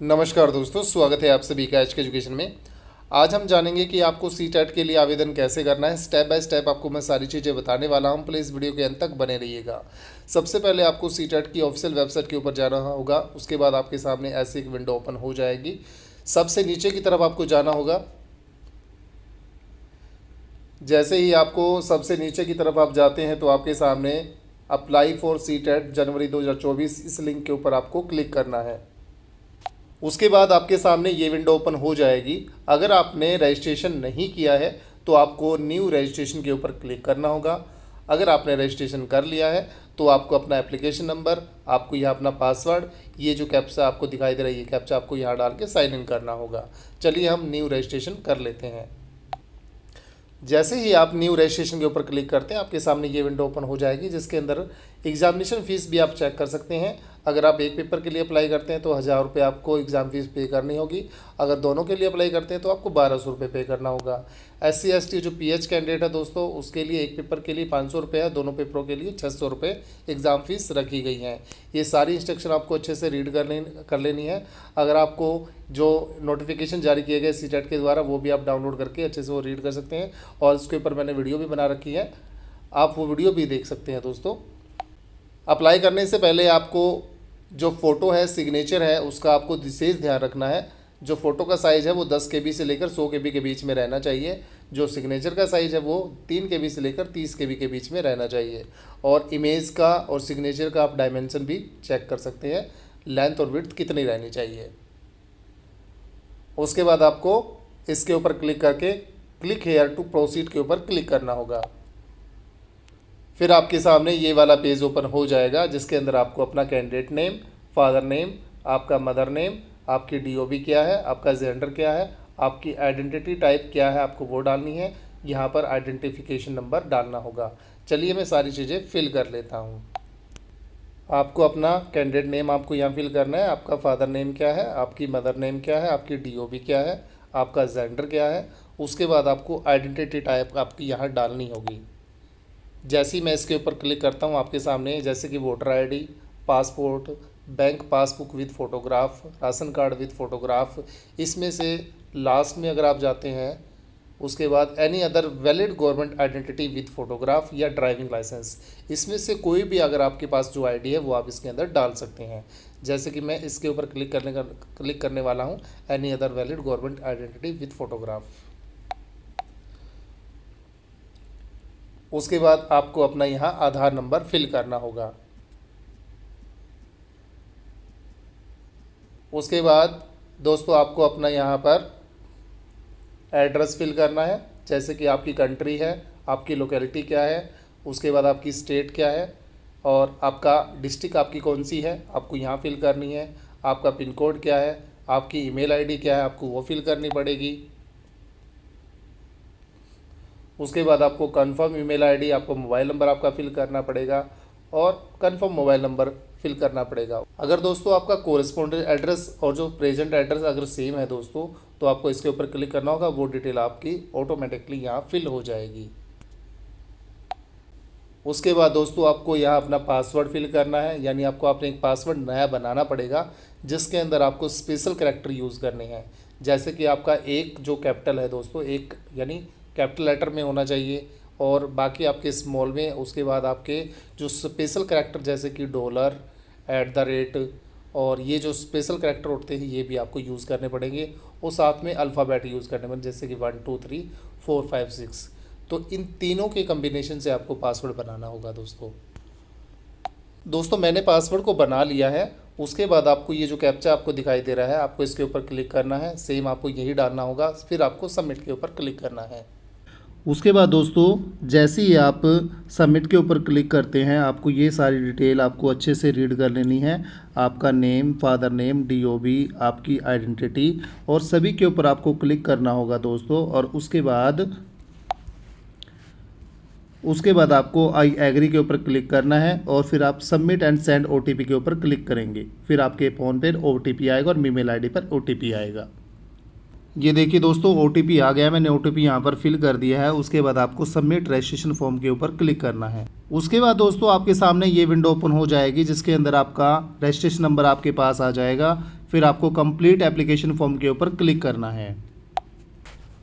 नमस्कार दोस्तों, स्वागत है आप सभी का आज के एजुकेशन में। आज हम जानेंगे कि आपको सीटेट के लिए आवेदन कैसे करना है। स्टेप बाय स्टेप आपको मैं सारी चीज़ें बताने वाला हूं, प्लीज़ वीडियो के अंत तक बने रहिएगा। सबसे पहले आपको सीटेट की ऑफिशियल वेबसाइट के ऊपर जाना होगा। उसके बाद आपके सामने ऐसी एक विंडो ओपन हो जाएगी। सबसे नीचे की तरफ आपको जाना होगा। जैसे ही आपको सबसे नीचे की तरफ आप जाते हैं तो आपके सामने अप्लाई फॉर सीटेट जनवरी 2024 इस लिंक के ऊपर आपको क्लिक करना है। उसके बाद आपके सामने ये विंडो ओपन हो जाएगी। अगर आपने रजिस्ट्रेशन नहीं किया है तो आपको न्यू रजिस्ट्रेशन के ऊपर क्लिक करना होगा। अगर आपने रजिस्ट्रेशन कर लिया है तो आपको अपना एप्लीकेशन नंबर, आपको यहाँ अपना पासवर्ड, ये जो कैप्चा आपको दिखाई दे रहा है ये कैप्चा आपको यहाँ डाल के साइन इन करना होगा। चलिए हम न्यू रजिस्ट्रेशन कर लेते हैं। जैसे ही आप न्यू रजिस्ट्रेशन के ऊपर क्लिक करते हैं आपके सामने ये विंडो ओपन हो जाएगी, जिसके अंदर एग्जामिनेशन फ़ीस भी आप चेक कर सकते हैं। अगर आप एक पेपर के लिए अप्लाई करते हैं तो 1000 रुपये आपको एग्ज़ाम फ़ीस पे करनी होगी। अगर दोनों के लिए अप्लाई करते हैं तो आपको 1200 रुपये पे करना होगा। SC ST जो PH कैंडिडेट है दोस्तों, उसके लिए एक पेपर के लिए 500 रुपये है, दोनों पेपरों के लिए 600 रुपये एग्ज़ाम फ़ीस रखी गई हैं। ये सारी इंस्ट्रक्शन आपको अच्छे से रीड कर लेनी है। अगर आपको जो नोटिफिकेशन जारी किए गए सीटेट के द्वारा वो भी आप डाउनलोड करके अच्छे से वो रीड कर सकते हैं, और उसके ऊपर मैंने वीडियो भी बना रखी है, आप वो वीडियो भी देख सकते हैं दोस्तों। अप्लाई करने से पहले आपको जो फ़ोटो है, सिग्नेचर है, उसका आपको विशेष ध्यान रखना है। जो फ़ोटो का साइज़ है वो 10 KB से लेकर 100 KB के बीच में रहना चाहिए। जो सिग्नेचर का साइज़ है वो 3 KB से लेकर 30 KB के बीच में रहना चाहिए। और इमेज का और सिग्नेचर का आप डायमेंशन भी चेक कर सकते हैं, लेंथ और विड्थ कितनी रहनी चाहिए। उसके बाद आपको इसके ऊपर क्लिक करके क्लिक हेयर टू प्रोसीड के ऊपर क्लिक करना होगा। फिर आपके सामने ये वाला पेज ओपन हो जाएगा, जिसके अंदर आपको अपना कैंडिडेट नेम, फादर नेम, आपका मदर नेम, आपकी DOB क्या है, आपका जेंडर क्या है, आपकी आइडेंटिटी टाइप क्या है, आपको वो डालनी है। यहाँ पर आइडेंटिफिकेशन नंबर डालना होगा। चलिए मैं सारी चीज़ें फिल कर लेता हूँ। आपको अपना कैंडिडेट नेम आपको यहाँ फिल करना है। आपका फादर नेम क्या है, आपकी मदर नेम क्या है, आपकी DOB क्या है, आपका जेंडर क्या है। उसके बाद आपको आइडेंटिटी टाइप आपकी यहाँ डालनी होगी। जैसे ही मैं इसके ऊपर क्लिक करता हूँ आपके सामने जैसे कि voter ID, passport, bank passbook with photograph, ration card with photograph, इसमें से लास्ट में अगर आप जाते हैं उसके बाद any other valid government identity with photograph या ड्राइविंग लाइसेंस, इसमें से कोई भी अगर आपके पास जो ID है वो आप इसके अंदर डाल सकते हैं। जैसे कि मैं इसके ऊपर क्लिक करने वाला हूँ, any other valid government identity with photograph. उसके बाद आपको अपना यहाँ आधार नंबर फिल करना होगा। उसके बाद दोस्तों आपको अपना यहाँ पर एड्रेस फिल करना है, जैसे कि आपकी कंट्री है, आपकी लोकेलिटी क्या है, उसके बाद आपकी स्टेट क्या है, और आपका डिस्ट्रिक्ट आपकी कौन सी है आपको यहाँ फिल करनी है। आपका पिन कोड क्या है, आपकी ईमेल ID क्या है, आपको वो फिल करनी पड़ेगी। उसके बाद आपको कंफर्म ईमेल ID, आपको मोबाइल नंबर आपका फिल करना पड़ेगा, और कंफर्म मोबाइल नंबर फिल करना पड़ेगा। अगर दोस्तों आपका कोरेस्पोंडेंट एड्रेस और जो प्रेजेंट एड्रेस अगर सेम है दोस्तों, तो आपको इसके ऊपर क्लिक करना होगा। वो डिटेल आपकी ऑटोमेटिकली यहाँ फिल हो जाएगी। उसके बाद दोस्तों आपको यहाँ अपना पासवर्ड फिल करना है, यानी आपको अपने एक पासवर्ड नया बनाना पड़ेगा, जिसके अंदर आपको स्पेशल कैरेक्टर यूज़ करने हैं। जैसे कि आपका एक जो कैपिटल है दोस्तों, एक यानी कैपिटल लेटर में होना चाहिए, और बाकी आपके स्मॉल में। उसके बाद आपके जो स्पेशल कैरेक्टर जैसे कि $, और ये जो स्पेशल कैरेक्टर होते हैं ये भी आपको यूज़ करने पड़ेंगे, और साथ में अल्फ़ाबेट यूज़ करने पड़ेंगे, जैसे कि 1 2 3 4 5 6। तो इन तीनों के कम्बिनेशन से आपको पासवर्ड बनाना होगा दोस्तों मैंने पासवर्ड को बना लिया है। उसके बाद आपको ये जो कैप्चा आपको दिखाई दे रहा है, आपको इसके ऊपर क्लिक करना है, सेम आपको यही डालना होगा, फिर आपको सबमिट के ऊपर क्लिक करना है। उसके बाद दोस्तों जैसे ही आप सबमिट के ऊपर क्लिक करते हैं, आपको ये सारी डिटेल आपको अच्छे से रीड कर लेनी है। आपका नेम, फादर नेम, DOB, आपकी आइडेंटिटी, और सभी के ऊपर आपको क्लिक करना होगा दोस्तों। और उसके बाद आपको आई एग्री के ऊपर क्लिक करना है, और फिर आप सबमिट एंड सेंड OTP के ऊपर क्लिक करेंगे। फिर आपके फ़ोन पर OTP आएगा और ईमेल ID पर OTP आएगा। ये देखिए दोस्तों OTP आ गया है, मैंने OTP यहाँ पर फिल कर दिया है। उसके बाद आपको सबमिट रजिस्ट्रेशन फॉर्म के ऊपर क्लिक करना है। उसके बाद दोस्तों आपके सामने ये विंडो ओपन हो जाएगी, जिसके अंदर आपका रजिस्ट्रेशन नंबर आपके पास आ जाएगा। फिर आपको कंप्लीट एप्लीकेशन फॉर्म के ऊपर क्लिक करना है।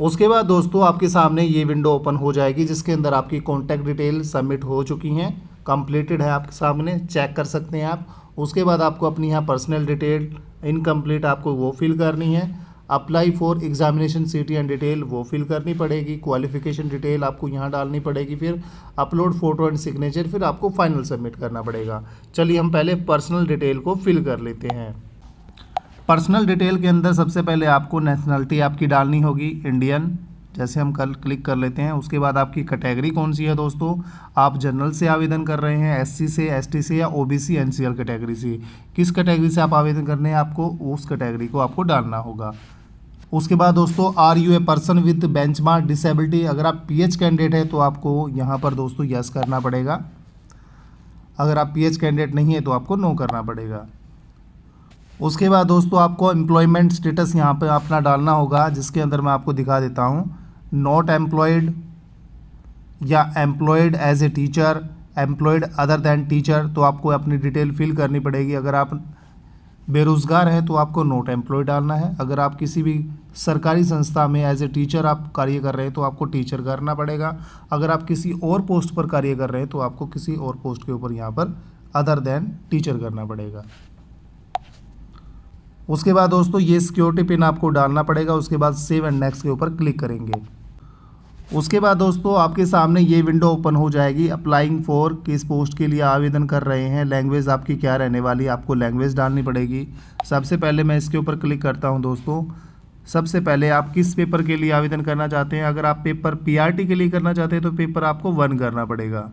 उसके बाद दोस्तों आपके सामने ये विंडो ओपन हो जाएगी जिसके अंदर आपकी कॉन्टैक्ट डिटेल सबमिट हो चुकी हैं, कंप्लीटेड है आपके सामने, चेक कर सकते हैं आप। उसके बाद आपको अपनी यहाँ पर्सनल डिटेल इनकम्प्लीट आपको वो फिल करनी है। Apply for examination city and detail वो फिल करनी पड़ेगी। क्वालिफिकेशन डिटेल आपको यहाँ डालनी पड़ेगी। फिर अपलोड फ़ोटो एंड सिग्नेचर, फिर आपको फाइनल सबमिट करना पड़ेगा। चलिए हम पहले पर्सनल डिटेल को फिल कर लेते हैं। पर्सनल डिटेल के अंदर सबसे पहले आपको नेशनलिटी आपकी डालनी होगी, इंडियन, जैसे हम कल क्लिक कर लेते हैं। उसके बाद आपकी कैटेगरी कौन सी है दोस्तों, आप जनरल से आवेदन कर रहे हैं, एससी से, एसटी से, या ओबीसी एनसीएल कैटेगरी से, किस कैटेगरी से आप आवेदन करने हैं आपको उस कैटेगरी को आपको डालना होगा। उसके बाद दोस्तों are you a person with benchmark disability, अगर आप पीएच कैंडिडेट है तो आपको यहाँ पर दोस्तों यस करना पड़ेगा। अगर आप पीएच कैंडिडेट नहीं है तो आपको नो करना पड़ेगा। उसके बाद दोस्तों आपको एम्प्लॉयमेंट स्टेटस यहाँ पे अपना डालना होगा, जिसके अंदर मैं आपको दिखा देता हूँ। नॉट एम्प्लॉयड या employed as a teacher, employed other than teacher, तो आपको अपनी डिटेल फिल करनी पड़ेगी। अगर आप बेरोज़गार हैं तो आपको नॉट एम्प्लॉयड डालना है। अगर आप किसी भी सरकारी संस्था में एज ए टीचर आप कार्य कर रहे हैं तो आपको टीचर करना पड़ेगा। अगर आप किसी और पोस्ट पर कार्य कर रहे हैं तो आपको किसी और पोस्ट के ऊपर यहाँ पर अदर दैन टीचर करना पड़ेगा। उसके बाद दोस्तों ये सिक्योरिटी पिन आपको डालना पड़ेगा। उसके बाद सेव एंड नेक्स्ट के ऊपर क्लिक करेंगे। उसके बाद दोस्तों आपके सामने ये विंडो ओपन हो जाएगी। अप्लाइंग फॉर, किस पोस्ट के लिए आवेदन कर रहे हैं, लैंग्वेज आपकी क्या रहने वाली है, आपको लैंग्वेज डालनी पड़ेगी। सबसे पहले मैं इसके ऊपर क्लिक करता हूं दोस्तों। सबसे पहले आप किस पेपर के लिए आवेदन करना चाहते हैं। अगर आप पेपर पीआरटी के लिए करना चाहते हैं तो पेपर आपको 1 करना पड़ेगा।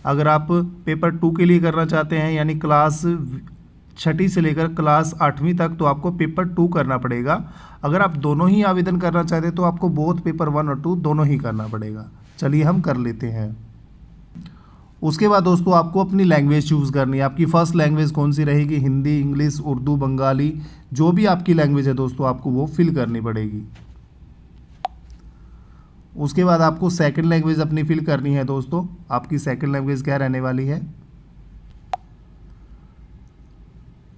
अगर आप पेपर 2 के लिए करना चाहते हैं, यानी क्लास 6ठी से लेकर क्लास 8वीं तक, तो आपको पेपर 2 करना पड़ेगा। अगर आप दोनों ही आवेदन करना चाहते हैं तो आपको बोथ पेपर 1 और 2 दोनों ही करना पड़ेगा। चलिए हम कर लेते हैं। उसके बाद दोस्तों आपको अपनी लैंग्वेज चूज़ करनी है। आपकी फ़र्स्ट लैंग्वेज कौन सी रहेगी, हिंदी, इंग्लिश, उर्दू, बंगाली, जो भी आपकी लैंग्वेज है दोस्तों आपको वो फिल करनी पड़ेगी। उसके बाद आपको सेकंड लैंग्वेज अपनी फिल करनी है दोस्तों। आपकी सेकंड लैंग्वेज क्या रहने वाली है।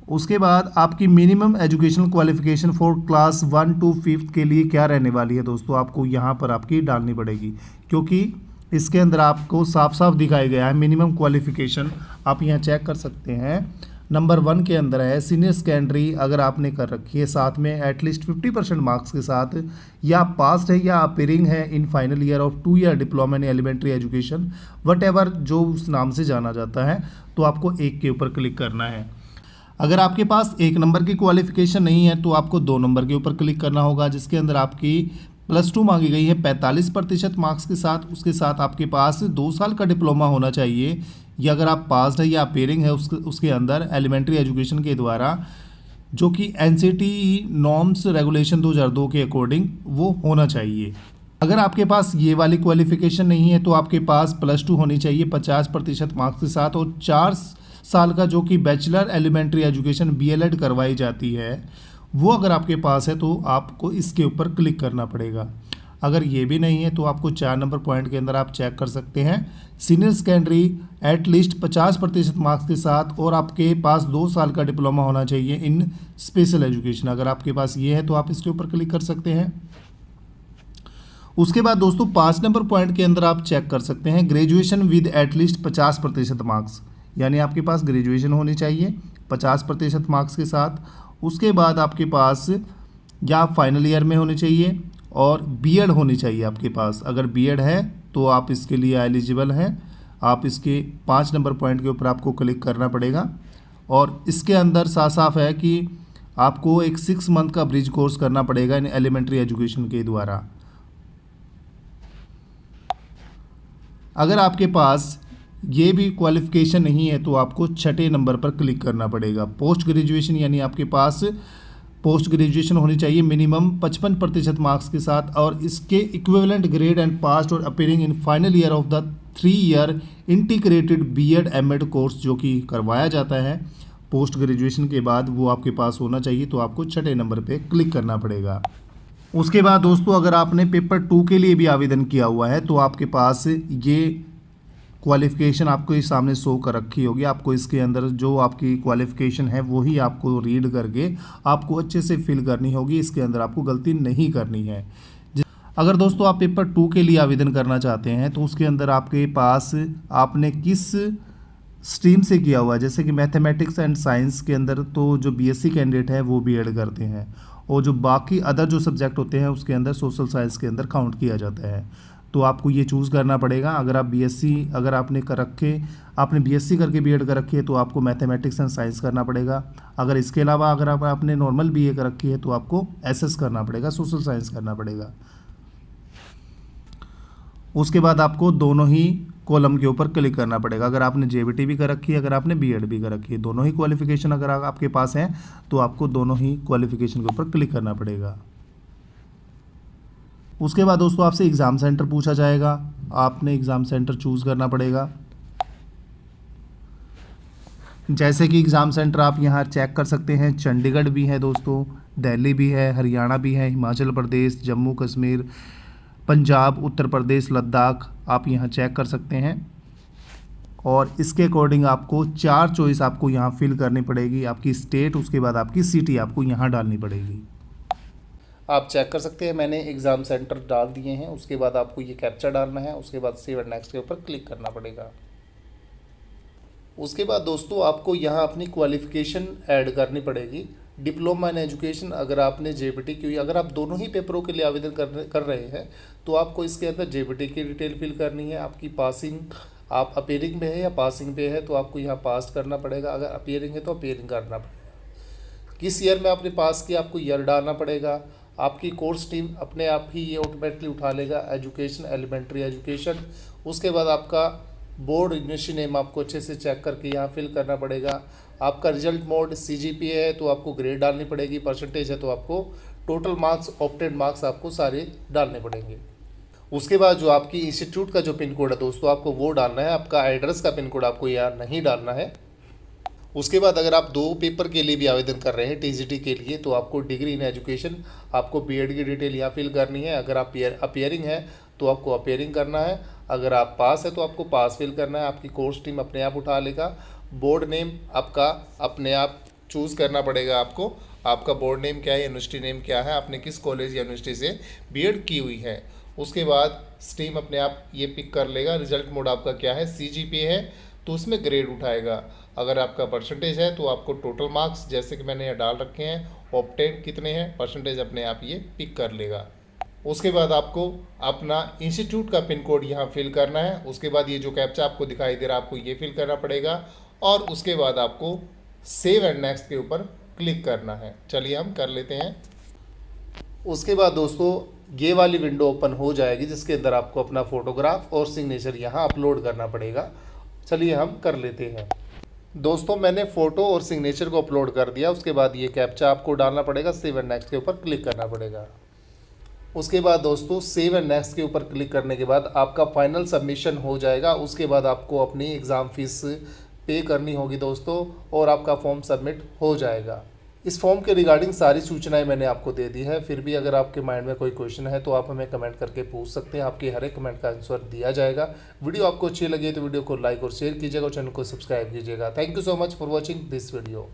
उसके बाद आपकी minimum educational qualification for class 1 to 5th के लिए क्या रहने वाली है दोस्तों, आपको यहाँ पर आपकी डालनी पड़ेगी, क्योंकि इसके अंदर आपको साफ साफ दिखाया गया है मिनिमम क्वालिफिकेशन। आप यहाँ चेक कर सकते हैं। नंबर 1 के अंदर है सीनियर सेकेंडरी, अगर आपने कर रखी है, साथ में एटलीस्ट 50% मार्क्स के साथ, या पास्ड है या अपीयरिंग है in final year of 2 year diploma in elementary education, whatever जो उस नाम से जाना जाता है, तो आपको 1 के ऊपर क्लिक करना है। अगर आपके पास 1 नंबर की क्वालिफिकेशन नहीं है तो आपको 2 नंबर के ऊपर क्लिक करना होगा, जिसके अंदर आपकी +2 मांगी गई है 45% मार्क्स के साथ। उसके साथ आपके पास 2 साल का डिप्लोमा होना चाहिए, या अगर आप पास्ड है या अपीयरिंग है उसके अंदर एलिमेंट्री एजुकेशन के द्वारा, जो कि NCT नॉर्म्स रेगुलेशन 2002 के अकॉर्डिंग वो होना चाहिए। अगर आपके पास ये वाली क्वालिफिकेशन नहीं है तो आपके पास +2 होनी चाहिए 50% मार्क्स के साथ, और 4 साल का जो कि बैचलर एलिमेंट्री एजुकेशन BLED करवाई जाती है वो अगर आपके पास है तो आपको इसके ऊपर क्लिक करना पड़ेगा। अगर ये भी नहीं है तो आपको 4 नंबर पॉइंट के अंदर आप चेक कर सकते हैं सीनियर सेकेंडरी एटलीस्ट 50% मार्क्स के साथ, और आपके पास 2 साल का डिप्लोमा होना चाहिए इन स्पेशल एजुकेशन। अगर आपके पास ये है तो आप इसके ऊपर क्लिक कर सकते हैं। उसके बाद दोस्तों 5 नंबर पॉइंट के अंदर आप चेक कर सकते हैं ग्रेजुएशन विद एटलीस्ट 50% मार्क्स, यानी आपके पास ग्रेजुएशन होनी चाहिए 50% मार्क्स के साथ। उसके बाद आपके पास या फाइनल ईयर में होनी चाहिए, और B.Ed होनी चाहिए आपके पास। अगर B.Ed है तो आप इसके लिए एलिजिबल हैं। आप इसके 5 नंबर पॉइंट के ऊपर आपको क्लिक करना पड़ेगा, और इसके अंदर साफ साफ है कि आपको एक 6 मंथ का ब्रिज कोर्स करना पड़ेगा इन एलिमेंट्री एजुकेशन के द्वारा। अगर आपके पास ये भी क्वालिफिकेशन नहीं है तो आपको 6ठे नंबर पर क्लिक करना पड़ेगा पोस्ट ग्रेजुएशन, यानी आपके पास पोस्ट ग्रेजुएशन होनी चाहिए मिनिमम 55% मार्क्स के साथ, और इसके इक्विवेलेंट ग्रेड एंड पास्ड और appearing in final year of the 3 year integrated B.Ed M.Ed course जो कि करवाया जाता है पोस्ट ग्रेजुएशन के बाद, वो आपके पास होना चाहिए। तो आपको 6ठे नंबर पे क्लिक करना पड़ेगा। उसके बाद दोस्तों अगर आपने पेपर 2 के लिए भी आवेदन किया हुआ है तो आपके पास ये क्वालिफ़िकेशन आपको इस सामने शो कर रखी होगी। आपको इसके अंदर जो आपकी क्वालिफ़िकेशन है वही आपको रीड करके आपको अच्छे से फिल करनी होगी। इसके अंदर आपको गलती नहीं करनी है। अगर दोस्तों आप पेपर 2 के लिए आवेदन करना चाहते हैं तो उसके अंदर आपके पास आपने किस स्ट्रीम से किया हुआ है, जैसे कि मैथमेटिक्स एंड साइंस के अंदर तो जो बीएससी कैंडिडेट है वो भी ऐड करते हैं, और जो बाकी अदर जो सब्जेक्ट होते हैं उसके अंदर सोशल साइंस के अंदर काउंट किया जाता है। तो आपको ये चूज़ करना पड़ेगा। अगर आप बीएससी अगर आपने कर रखे आपने बीएससी करके बीएड कर रखी है तो आपको मैथमेटिक्स एंड साइंस करना पड़ेगा। अगर इसके अलावा अगर आपने नॉर्मल बीए कर रखी है तो आपको एसएस करना पड़ेगा, सोशल साइंस करना पड़ेगा। उसके बाद आपको दोनों ही कॉलम के ऊपर क्लिक करना पड़ेगा। अगर आपने जेबीटी भी कर रखी है, अगर आपने बीएड भी कर रखी है, दोनों ही क्वालिफिकेशन अगर आपके पास हैं तो आपको दोनों ही क्वालिफिकेशन के ऊपर क्लिक करना पड़ेगा। उसके बाद दोस्तों आपसे एग्ज़ाम सेंटर पूछा जाएगा, आपने एग्ज़ाम सेंटर चूज़ करना पड़ेगा। जैसे कि एग्ज़ाम सेंटर आप यहाँ चेक कर सकते हैं, चंडीगढ़ भी है दोस्तों, दिल्ली भी है, हरियाणा भी है, हिमाचल प्रदेश, जम्मू कश्मीर, पंजाब, उत्तर प्रदेश, लद्दाख आप यहाँ चेक कर सकते हैं। और इसके अकॉर्डिंग आपको 4 चॉइस आपको यहाँ फिल करनी पड़ेगी, आपकी स्टेट, उसके बाद आपकी सिटी आपको यहाँ डालनी पड़ेगी। आप चेक कर सकते हैं मैंने एग्ज़ाम सेंटर डाल दिए हैं। उसके बाद आपको ये कैप्चा डालना है, उसके बाद सेव एंड नेक्स्ट के ऊपर क्लिक करना पड़ेगा। उसके बाद दोस्तों आपको यहाँ अपनी क्वालिफ़िकेशन ऐड करनी पड़ेगी। डिप्लोमा इन एजुकेशन अगर आपने जेबीटी की हुई, अगर आप दोनों ही पेपरों के लिए आवेदन कर रहे हैं तो आपको इसके अंदर जेबीटी की डिटेल फिल करनी है। आपकी पासिंग, आप अपीयरिंग में है या पासिंग पे है तो आपको यहाँ पास करना पड़ेगा। अगर अपीयरिंग है तो अपीयरिंग करना पड़ेगा। किस ईयर में आपने पास किया आपको ईयर डालना पड़ेगा। आपकी कोर्स टीम अपने आप ही ये ऑटोमेटिकली उठा लेगा, एजुकेशन, एलिमेंट्री एजुकेशन। उसके बाद आपका बोर्ड यूनिवर्सिटी नेम आपको अच्छे से चेक करके यहाँ फिल करना पड़ेगा। आपका रिजल्ट मोड सीजीपीए है तो आपको ग्रेड डालनी पड़ेगी, परसेंटेज है तो आपको टोटल मार्क्स, ऑप्टेड मार्क्स आपको सारे डालने पड़ेंगे। उसके बाद जो आपकी इंस्टीट्यूट का जो पिन कोड है दोस्तों आपको वो डालना है। आपका एड्रेस का पिन कोड आपको यहाँ नहीं डालना है। उसके बाद अगर आप 2 पेपर के लिए भी आवेदन कर रहे हैं टीजीटी के लिए तो आपको डिग्री इन एजुकेशन, आपको बीएड की डिटेल यहाँ फिल करनी है। अगर आप अपीयरिंग है तो आपको अपीयरिंग करना है। अगर आप पास है तो आपको पास फिल करना है। आपकी कोर्स टीम अपने आप उठा लेगा। बोर्ड नेम आपका अपने आप चूज़ करना पड़ेगा आपको। आपका बोर्ड नेम क्या है, यूनिवर्सिटी नेम क्या है, आपने किस कॉलेज या यूनिवर्सिटी से बीएड की हुई है। उसके बाद स्ट्रीम अपने आप ये पिक कर लेगा। रिजल्ट मोड आपका क्या है, सीजीपीए है तो उसमें ग्रेड उठाएगा। अगर आपका परसेंटेज है तो आपको टोटल मार्क्स, जैसे कि मैंने यहाँ डाल रखे हैं, ऑप्टेड कितने हैं, परसेंटेज अपने आप ये पिक कर लेगा। उसके बाद आपको अपना इंस्टीट्यूट का पिन कोड यहाँ फिल करना है। उसके बाद ये जो कैप्चा आपको दिखाई दे रहा है आपको ये फिल करना पड़ेगा और उसके बाद आपको सेव एंड नेक्स्ट के ऊपर क्लिक करना है। चलिए हम कर लेते हैं। उसके बाद दोस्तों ये वाली विंडो ओपन हो जाएगी जिसके अंदर आपको अपना फ़ोटोग्राफ और सिग्नेचर यहाँ अपलोड करना पड़ेगा। चलिए हम कर लेते हैं। दोस्तों मैंने फ़ोटो और सिग्नेचर को अपलोड कर दिया। उसके बाद ये कैप्चा आपको डालना पड़ेगा, सेव एंड नेक्स्ट के ऊपर क्लिक करना पड़ेगा। उसके बाद दोस्तों सेव एंड नेक्स्ट के ऊपर क्लिक करने के बाद आपका फाइनल सबमिशन हो जाएगा। उसके बाद आपको अपनी एग्ज़ाम फीस पे करनी होगी दोस्तों और आपका फॉर्म सबमिट हो जाएगा। इस फॉर्म के रिगार्डिंग सारी सूचनाएं मैंने आपको दे दी है। फिर भी अगर आपके माइंड में कोई क्वेश्चन है तो आप हमें कमेंट करके पूछ सकते हैं। आपके हर एक कमेंट का आंसर दिया जाएगा। वीडियो आपको अच्छी लगी तो वीडियो को लाइक और शेयर कीजिएगा और चैनल को सब्सक्राइब कीजिएगा। Thank you so much for watching this video.